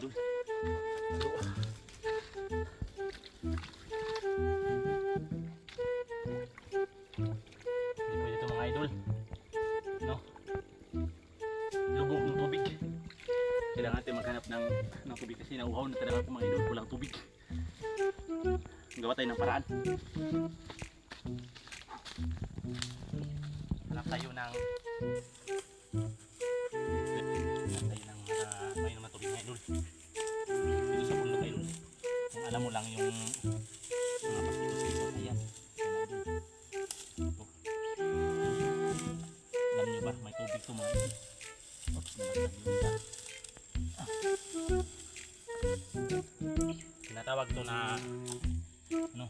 idol. Hindi pwede ito mga idol. No? Lubog ng tubig. Kailangan natin maghanap ng tubig kasi nauhaw na talaga mga idol. Walang tubig. Gawa tayo ng paraan. Hanap tayo ng may naman tubig mga idol. Dito sa bundok idol. Kung alam mo lang yung mga pastitos dito. Ayan. Ito. Alam nyo ba? May tubig ito mga idol. Oops, nalaglag yung isa. Tinatawag ito na ano,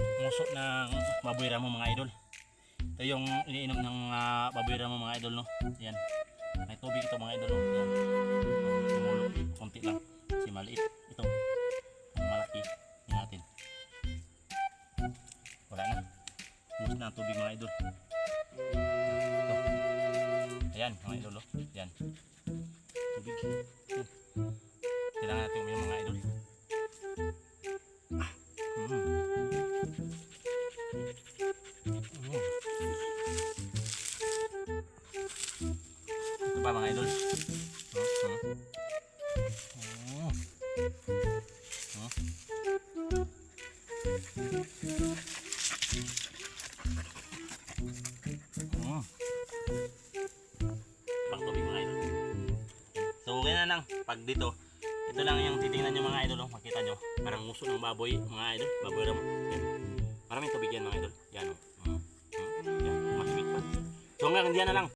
nguso ng baboy ramo mga idol. Ito yung iniinom ng baboy ramo mga idol, no? Yan. May tubig ito mga idol, no? Yan. Tumulo, konti lang. Kasi maliit. Ito. Ang malaki. Yan natin. Wala na. Nguso na ang tubig mga idol. Ito. Ayan mga idol, no? Yan. Tubig. Kailangan natin uminom mga idol. Ito pa mga idol. Pang tubig mga idol. So okay na lang. Pag dito, ito lang yung titingnan nyo mga idol. Makita nyo. Parang nguso ng baboy mga idol. Baboy ramo. Yan. Maraming tubig yan mga idol. Yan. Yan. Masimik pa. So hanggang diyan na lang.